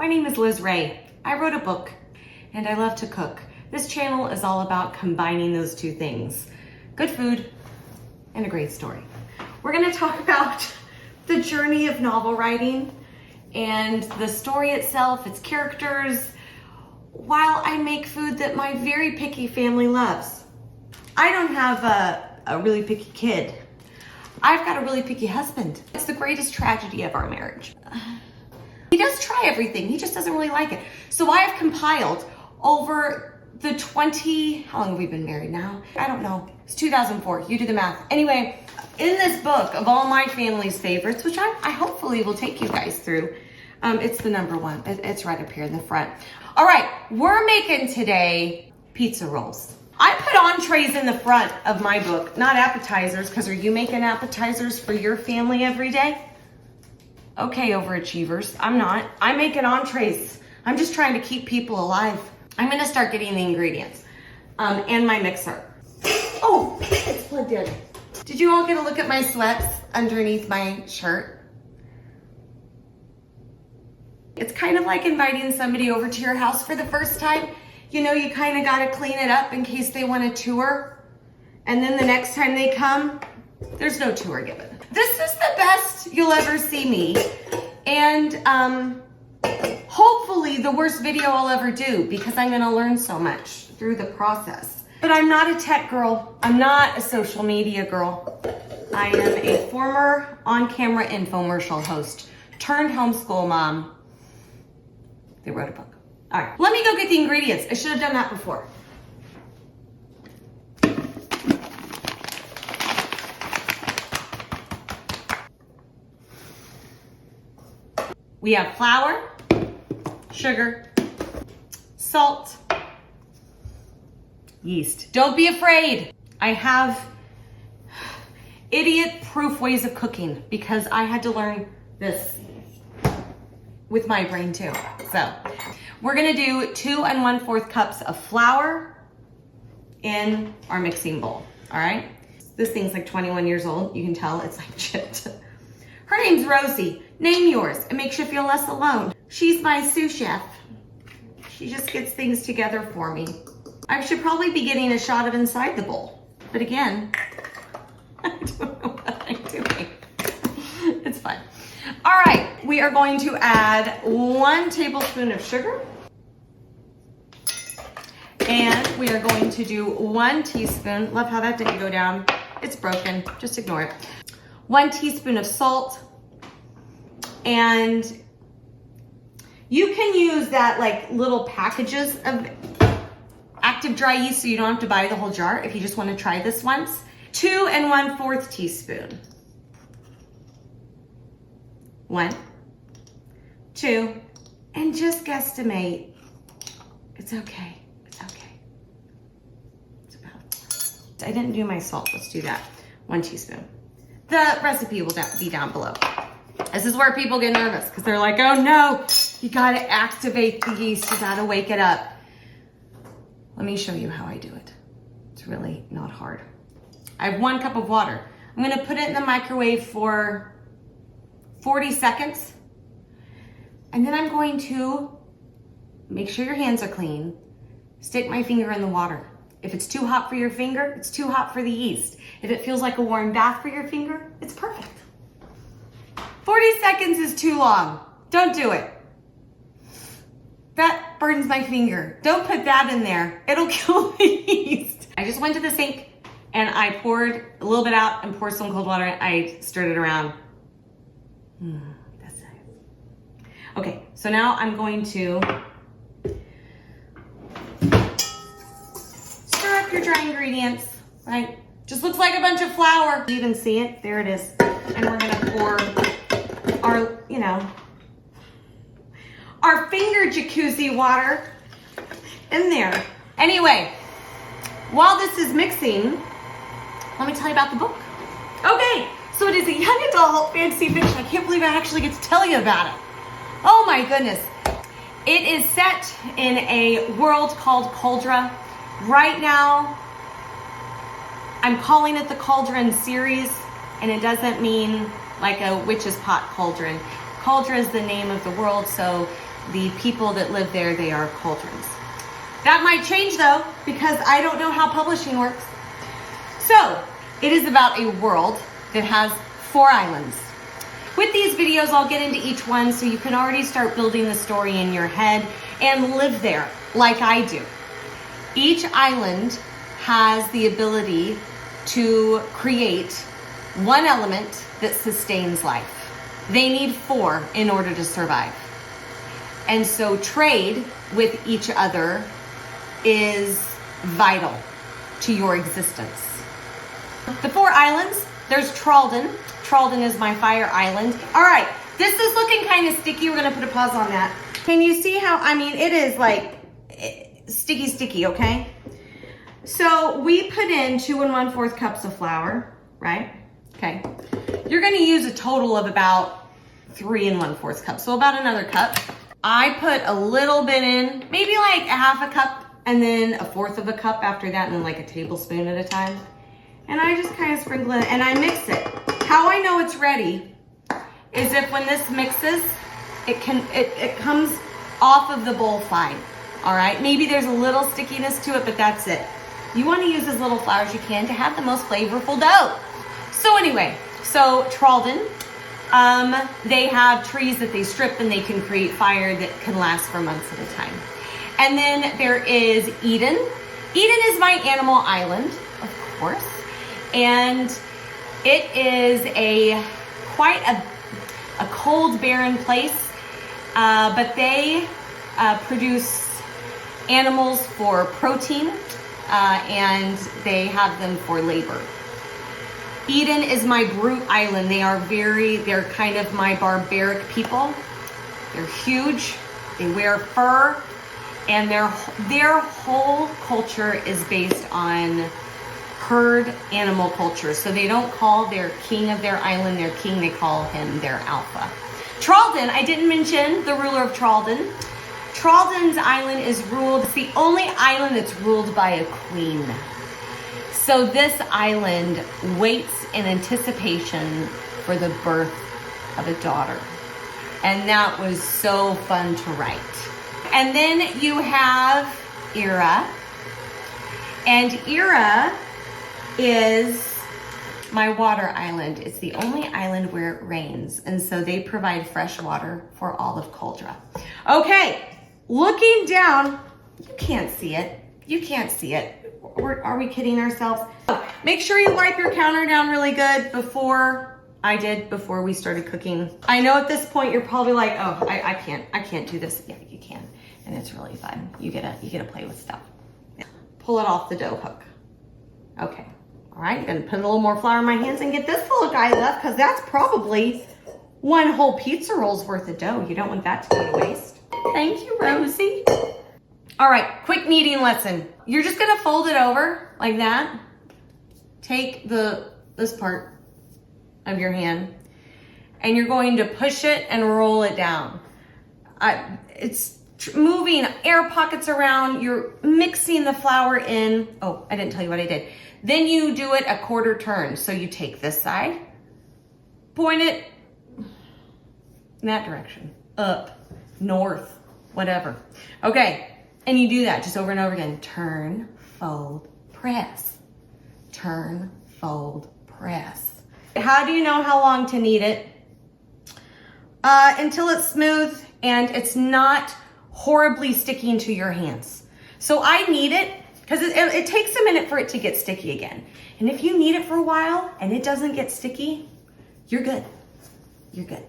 My name is Liz Ray. I wrote a book and I love to cook. This channel is all about combining those two things. Good food and a great story. We're gonna talk about the journey of novel writing and the story itself, its characters, while I make food that my very picky family loves. I don't have a really picky kid. I've got a really picky husband. It's the greatest tragedy of our marriage. He does try everything, he just doesn't really like it. So I have compiled over the 20, how long have we been married now? I don't know, it's 2004, you do the math. Anyway, in this book of all my family's favorites, which I hopefully will take you guys through, it's the number one, it's right up here in the front. All right, we're making today pizza rolls. I put entrees in the front of my book, not appetizers, because are you making appetizers for your family every day? Okay, overachievers, I'm not. I'm making entrees. I'm just trying to keep people alive. I'm gonna start getting the ingredients and my mixer. Oh, it's plugged in. Did you all get a look at my sweats underneath my shirt? It's kind of like inviting somebody over to your house for the first time. You know, you kind of got to clean it up in case they want a tour. And then the next time they come, there's no tour given. This is the best you'll ever see me. And hopefully the worst video I'll ever do because I'm going to learn so much through the process. But I'm not a tech girl. I'm not a social media girl. I am a former on-camera infomercial host turned homeschool mom. They wrote a book. All right, let me go get the ingredients. I should have done that before. We have flour, sugar, salt, yeast. Don't be afraid. I have idiot-proof ways of cooking because I had to learn this with my brain too. So we're gonna do 2 1/4 cups of flour in our mixing bowl, all right? This thing's like 21 years old. You can tell it's like chipped. Her name's Rosie. Name yours. It makes you feel less alone. She's my sous chef. She just gets things together for me. I should probably be getting a shot of inside the bowl. But again, I don't know what I'm doing. It's fun. All right, we are going to add 1 tablespoon of sugar. And we are going to do 1 teaspoon. Love how that didn't go down. It's broken, just ignore it. 1 teaspoon of salt. And you can use that like little packages of active dry yeast so you don't have to buy the whole jar if you just want to try this once. 2 1/4 teaspoon. 1, 2, and just guesstimate. It's okay, it's okay. It's about, I didn't do my salt, let's do that. 1 teaspoon. The recipe will be down below. This is where people get nervous because they're like, oh no, you gotta activate the yeast, you gotta wake it up. Let me show you how I do it. It's really not hard. I have 1 cup of water. I'm gonna put it in the microwave for 40 seconds. And then I'm going to make sure your hands are clean, stick my finger in the water. If it's too hot for your finger, it's too hot for the yeast. If it feels like a warm bath for your finger, it's perfect. 40 seconds is too long. Don't do it. That burns my finger. Don't put that in there. It'll kill the yeast. I just went to the sink and I poured a little bit out and poured some cold water. I stirred it around. That's nice. Okay, so now I'm going to stir up your dry ingredients, right? Just looks like a bunch of flour. You even see it? There it is. And we're gonna pour our, you know, our finger jacuzzi water in there. Anyway, while this is mixing, let me tell you about the book. Okay. So it is a young adult fantasy fiction. I can't believe I actually get to tell you about it. Oh my goodness. It is set in a world called Caldran. Right now, I'm calling it the Caldran Series, and it doesn't mean like a witch's pot cauldron. Caldran is the name of the world, so the people that live there, they are Caldrans. That might change though, because I don't know how publishing works. So, it is about a world that has 4 islands. With these videos, I'll get into each one so you can already start building the story in your head and live there like I do. Each island has the ability to create one element that sustains life. They need 4 in order to survive. And so trade with each other is vital to your existence. The 4 islands, there's Caldran. Caldran is my fire island. All right, this is looking kind of sticky. We're gonna put a pause on that. Can you see how, I mean, it is like sticky, okay? So we put in 2 1/4 cups of flour, right? Okay. You're gonna use a total of about 3 1/4 cups, so about another cup. I put a little bit in, maybe like a 1/2 cup, and then 1/4 of a cup after that, and then like a tablespoon at a time. And I just kind of sprinkle it, and I mix it. How I know it's ready is if when this mixes, it comes off of the bowl fine, all right? Maybe there's a little stickiness to it, but that's it. You wanna use as little flour as you can to have the most flavorful dough. So anyway, so Caldran, they have trees that they strip and they can create fire that can last for months at a time. And then there is Eden. Eden is my animal island, of course. And it is quite a cold, barren place, but they produce animals for protein, and they have them for labor. Eden is my brute island. They're kind of my barbaric people. They're huge, they wear fur, and their whole culture is based on herd animal culture. So they don't call their king of their island their king, they call him their alpha. Caldran, I didn't mention the ruler of Caldran. Caldran's island is ruled, it's the only island that's ruled by a queen. So this island waits in anticipation for the birth of a daughter. And that was so fun to write. And then you have Ira. And Ira is my water island. It's the only island where it rains. And so they provide fresh water for all of Caldran. Okay, looking down, you can't see it. You can't see it. Are we kidding ourselves? Make sure you wipe your counter down really good before we started cooking. I know at this point you're probably like, oh, I can't do this. Yeah, you can. And it's really fun. You get to play with stuff. Pull it off the dough hook. Okay. All right, I'm gonna put a little more flour in my hands and get this little guy left, because that's probably 1 whole pizza roll's worth of dough. You don't want that to go to waste. Thank you, Rosie. All right, quick kneading lesson. You're just gonna fold it over like that. Take this part of your hand, and you're going to push it and roll it down. It's moving air pockets around. You're mixing the flour in. Oh, I didn't tell you what I did. Then you do it a 1/4 turn. So you take this side, point it in that direction, up, north, whatever. Okay, and you do that just over and over again. Turn, fold, press. Turn, fold, press. How do you know how long to knead it? Until it's smooth and it's not horribly sticking to your hands. So I knead it because it takes a minute for it to get sticky again. And if you knead it for a while and it doesn't get sticky, you're good. You're good.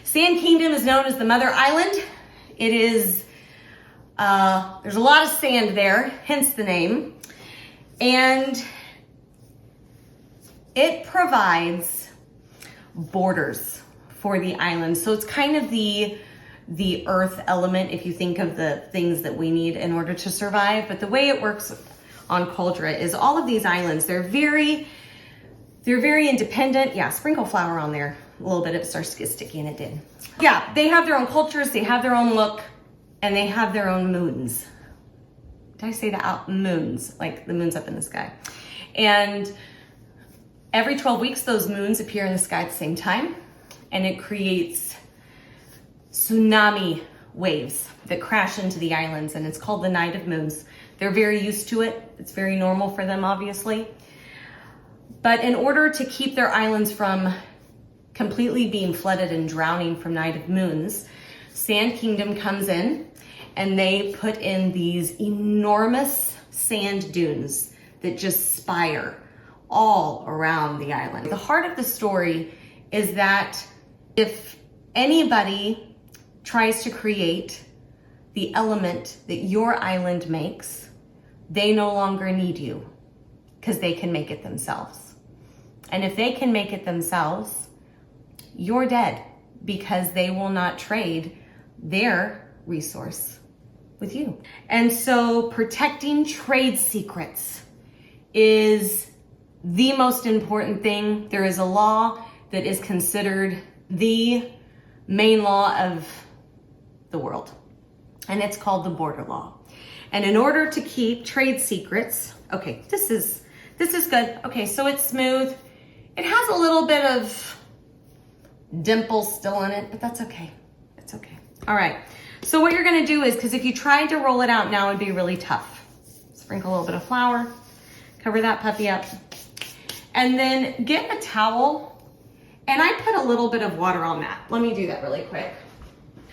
Sand Kingdom is known as the Mother Island. It is, there's a lot of sand there, hence the name. And it provides borders for the island. So it's kind of the earth element, if you think of the things that we need in order to survive. But the way it works on Caldran is all of these islands, they're very independent. Yeah, sprinkle flour on there. A little bit, it starts to get sticky, and it did. Yeah, they have their own cultures, they have their own look, and they have their own moons. Did I say that? Moons, like the moon's up in the sky. And every 12 weeks, those moons appear in the sky at the same time, and it creates tsunami waves that crash into the islands, and it's called the Night of Moons. They're very used to it. It's very normal for them, obviously. But in order to keep their islands from completely being flooded and drowning from Night of Moons, Sand Kingdom comes in and they put in these enormous sand dunes that just spire all around the island. The heart of the story is that if anybody tries to create the element that your island makes, they no longer need you because they can make it themselves. And if they can make it themselves, you're dead because they will not trade their resource with you. And so protecting trade secrets is the most important thing. There is a law that is considered the main law of the world, and it's called the border law. And in order to keep trade secrets, okay, this is good. Okay, so it's smooth. It has a little bit of dimples still in it, but that's okay. It's okay. All right. So what you're gonna do is, because if you tried to roll it out now, it'd be really tough. Sprinkle a little bit of flour, cover that puppy up, and then get a towel, and I put a little bit of water on that. Let me do that really quick.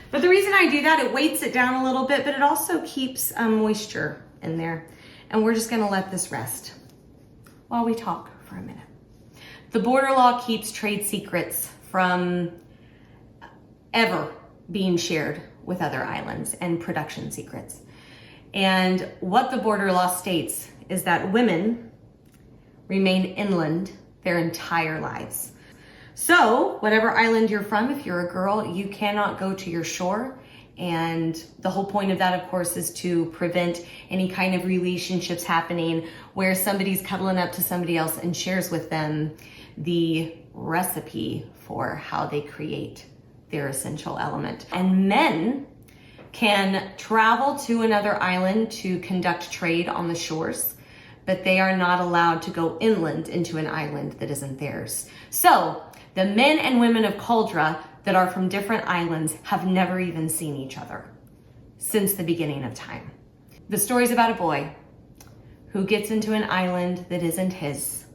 But the reason I do that, it weights it down a little bit, but it also keeps moisture in there. And we're just gonna let this rest while we talk for a minute. The border law keeps trade secrets from ever being shared with other islands and production secrets. And what the border law states is that women remain inland their entire lives. So whatever island you're from, if you're a girl, you cannot go to your shore. And the whole point of that, of course, is to prevent any kind of relationships happening where somebody's cuddling up to somebody else and shares with them the recipe for how they create their essential element. And men can travel to another island to conduct trade on the shores, but they are not allowed to go inland into an island that isn't theirs. So the men and women of Caldra that are from different islands have never even seen each other since the beginning of time. The story's about a boy who gets into an island that isn't his,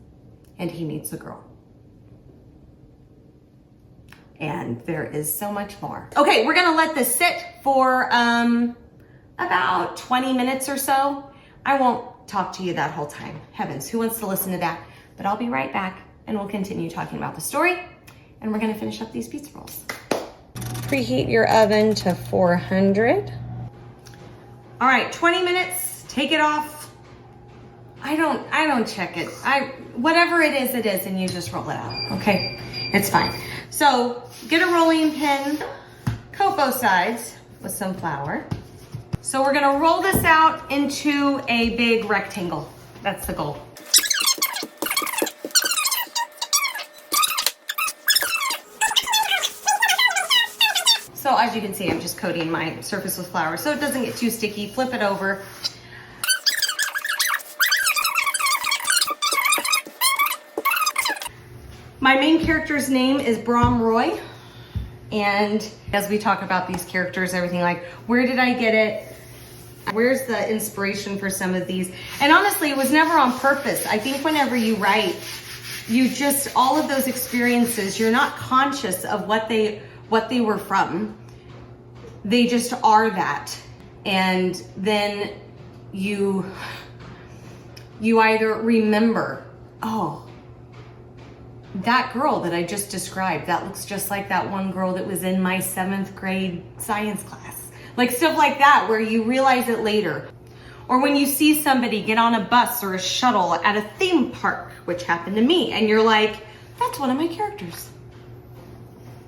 and he meets a girl. And there is so much more. Okay, we're gonna let this sit for about 20 minutes or so. I won't talk to you that whole time. Heavens, who wants to listen to that? But I'll be right back and we'll continue talking about the story, and we're gonna finish up these pizza rolls. Preheat your oven to 400. All right, 20 minutes, take it off. I don't check it. Whatever it is, and you just roll it out, okay? It's fine. So get a rolling pin, coat both sides with some flour. So we're gonna roll this out into a big rectangle. That's the goal. So as you can see, I'm just coating my surface with flour so it doesn't get too sticky. Flip it over. My main character's name is Brom Roy. And as we talk about these characters, everything like, where did I get it? Where's the inspiration for some of these? And honestly, it was never on purpose. I think whenever you write, you just, all of those experiences, you're not conscious of what they were from. They just are that. And then you either remember, oh, that girl that I just described, that looks just like that one girl that was in my 7th grade science class. Like stuff like that, where you realize it later. Or when you see somebody get on a bus or a shuttle at a theme park, which happened to me, and you're like, that's one of my characters.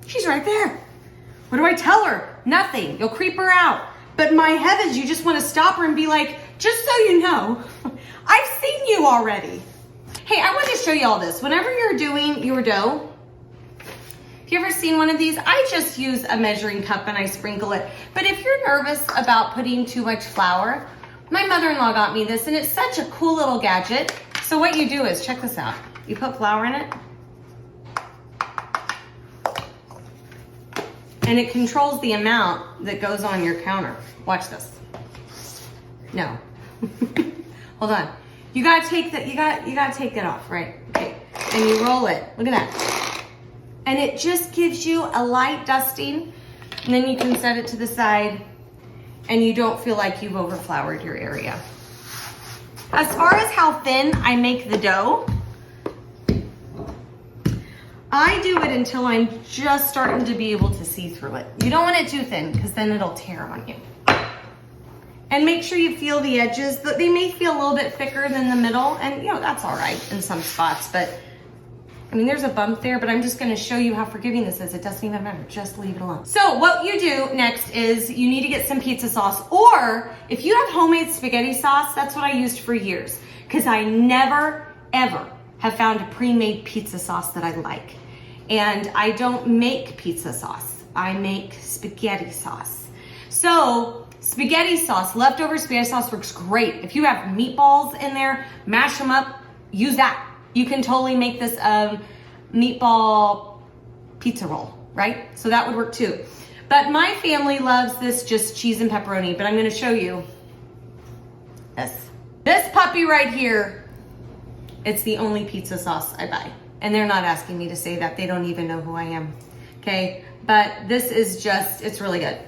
She's right there. What do I tell her? Nothing. You'll creep her out. But my heavens, you just want to stop her and be like, just so you know, I've seen you already. Hey, I want to show you all this. Whenever you're doing your dough, have you ever seen one of these? I just use a measuring cup and I sprinkle it. But if you're nervous about putting too much flour, my mother-in-law got me this and it's such a cool little gadget. So what you do is, check this out. You put flour in it. and it controls the amount that goes on your counter. Watch this. No. Hold on. You gotta take that, you gotta take that off, right? Okay. And you roll it. Look at that. And it just gives you a light dusting, and then you can set it to the side and you don't feel like you've overfloured your area. As far as how thin I make the dough, I do it until I'm just starting to be able to see through it. You don't want it too thin because then it'll tear on you. And make sure you feel the edges. They may feel a little bit thicker than the middle, and you know, that's all right in some spots, but I mean, there's a bump there, but I'm just gonna show you how forgiving this is. It doesn't even matter, just leave it alone. So what you do next is you need to get some pizza sauce, or if you have homemade spaghetti sauce, that's what I used for years, because I never, ever have found a pre-made pizza sauce that I like. And I don't make pizza sauce, I make spaghetti sauce. So spaghetti sauce, leftover spaghetti sauce works great. If you have meatballs in there, mash them up, use that. You can totally make this meatball pizza roll, right? So that would work too. But my family loves this just cheese and pepperoni, but I'm gonna show you this. This puppy right here, it's the only pizza sauce I buy. And they're not asking me to say that. They don't even know who I am, okay? But this is just, it's really good.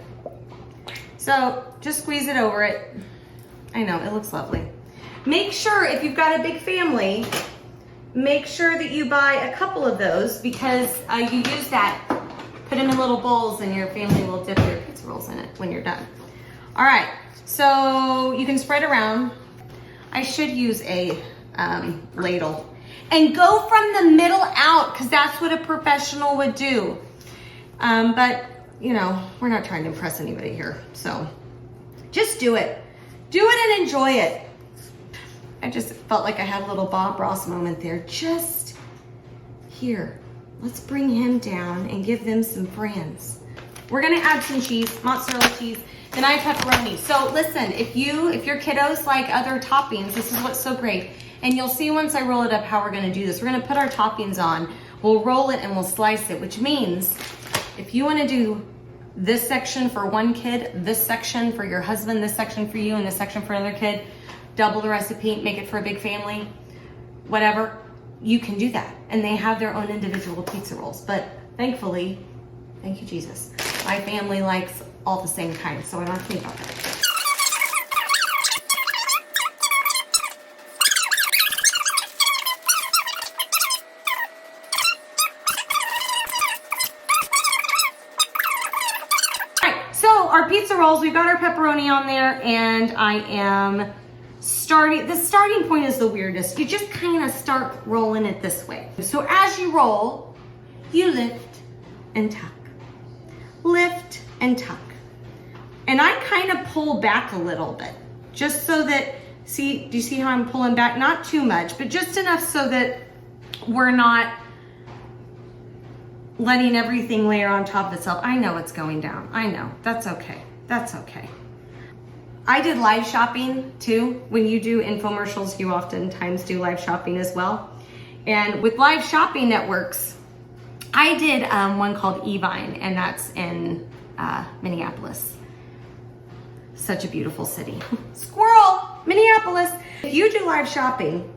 So just squeeze it over it. I know, it looks lovely. Make sure if you've got a big family, make sure that you buy a couple of those, because you use that, put them in little bowls, and your family will dip their pizza rolls in it when you're done. All right, so you can spread around. I should use a ladle. And go from the middle out, because that's what a professional would do. But, you know, we're not trying to impress anybody here, so just do it. Do it and enjoy it. I just felt like I had a little Bob Ross moment there. Just here, let's bring him down and give them some friends. We're gonna add some cheese, mozzarella cheese, then I have pepperoni. So listen, if your kiddos like other toppings, this is what's so great. And you'll see once I roll it up how we're gonna do this. We're gonna put our toppings on, we'll roll it and we'll slice it, which means if you wanna do this section for one kid, this section for your husband, this section for you, and this section for another kid, double the recipe, make it for a big family, whatever, you can do that. And they have their own individual pizza rolls. But thankfully, thank you Jesus, my family likes all the same kind, so I don't have to think about that. Our pizza rolls, we've got our pepperoni on there, and I am starting, the starting point is the weirdest. You just kind of start rolling it this way. So as you roll, you lift and tuck. Lift and tuck. And I kind of pull back a little bit, just so that, see, do you see how I'm pulling back? Not too much, but just enough so that we're not letting everything layer on top of itself. I know it's going down. I know. That's okay. That's okay. I did live shopping too. When you do infomercials, you oftentimes do live shopping as well. And with live shopping networks, I did one called Evine, and that's in Minneapolis. Such a beautiful city. Squirrel, Minneapolis. If you do live shopping,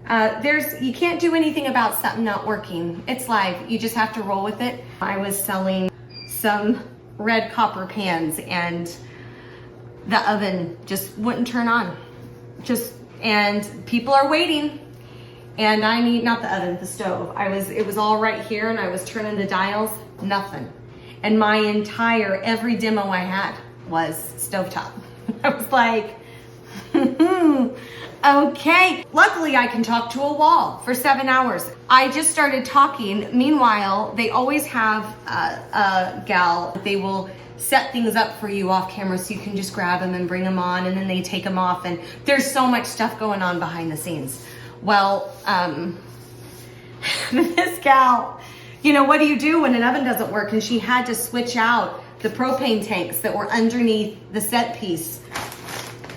you can't do anything about something not working. It's live, you just have to roll with it. I was selling some red copper pans and the oven just wouldn't turn on. And people are waiting. And I need, not the oven, the stove. It was all right here, and I was turning the dials, nothing. And my every demo I had was stovetop. I was like, okay. Luckily, I can talk to a wall for 7 hours. I just started talking. Meanwhile, they always have a gal. They will set things up for you off camera so you can just grab them and bring them on, and then they take them off. And there's so much stuff going on behind the scenes. Well, this gal, you know, what do you do when an oven doesn't work? And she had to switch out the propane tanks that were underneath the set piece.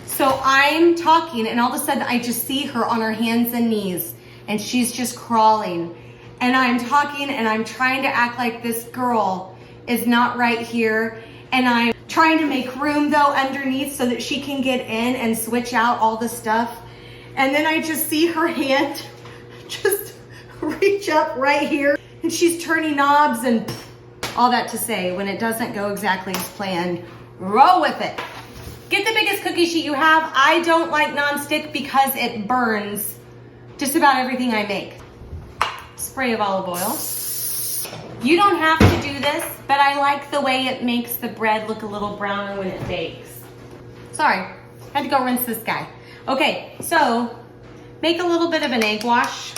So I'm talking, and all of a sudden I just see her on her hands and knees, and she's just crawling. And I'm talking, and I'm trying to act like this girl is not right here. And I'm trying to make room though underneath so that she can get in and switch out all the stuff. And then I just see her hand just reach up right here and she's turning knobs and all that to say, when it doesn't go exactly as planned, roll with it. Get the biggest cookie sheet you have. I don't like nonstick because it burns just about everything I make. Spray of olive oil. You don't have to do this, but I like the way it makes the bread look a little browner when it bakes. Sorry, had to go rinse this guy. Okay, so make a little bit of an egg wash.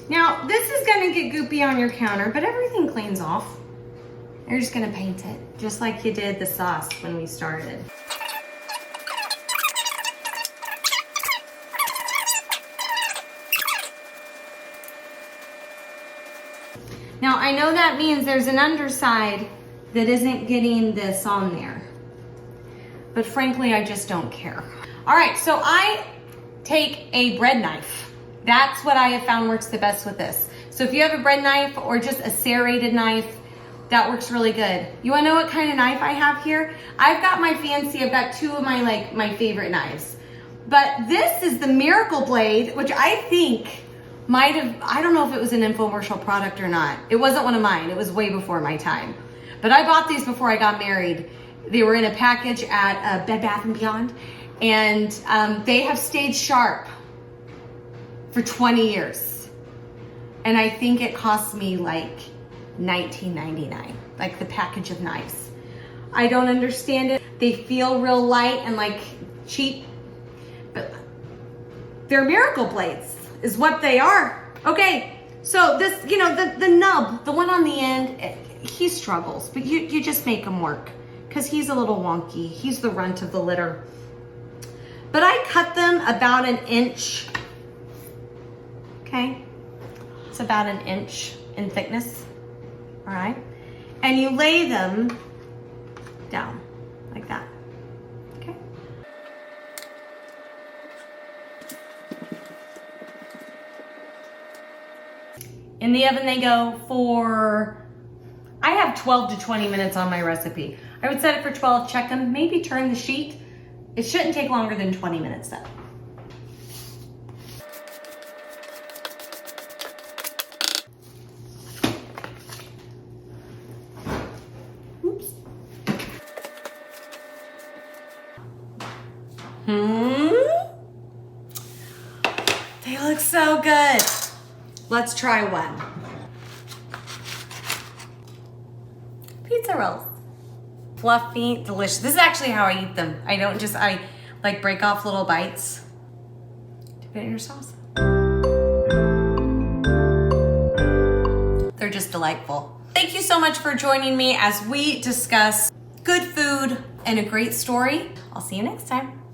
Now, this is gonna get goopy on your counter, but everything cleans off. You're just gonna paint it, just like you did the sauce when we started. Now, I know that means there's an underside that isn't getting this on there, but frankly, I just don't care. All right, so I take a bread knife. That's what I have found works the best with this. So if you have a bread knife or just a serrated knife, that works really good. You wanna know what kind of knife I have here? I've got my fancy, I've got two of my favorite knives. But this is the Miracle Blade, which I think might have, I don't know if it was an infomercial product or not. It wasn't one of mine, it was way before my time. But I bought these before I got married. They were in a package at Bed Bath & Beyond, and they have stayed sharp for 20 years. And I think it cost me like $19.99, like the package of knives. I don't understand it. They feel real light and like cheap, but they're Miracle Blades is what they are. Okay, so this, you know, the nub, the one on the end, he struggles, but you just make him work because he's a little wonky. He's the runt of the litter. But I cut them about an inch. Okay, it's about an inch in thickness, all right? And you lay them down like that, okay? In the oven they go for, I have 12 to 20 minutes on my recipe. I would set it for 12, check them, maybe turn the sheet. It shouldn't take longer than 20 minutes though. They look so good. Let's try one. Pizza rolls. Fluffy, delicious. This is actually how I eat them. I don't just, I like break off little bites. Dip it in your sauce. They're just delightful. Thank you so much for joining me as we discuss good food and a great story. I'll see you next time.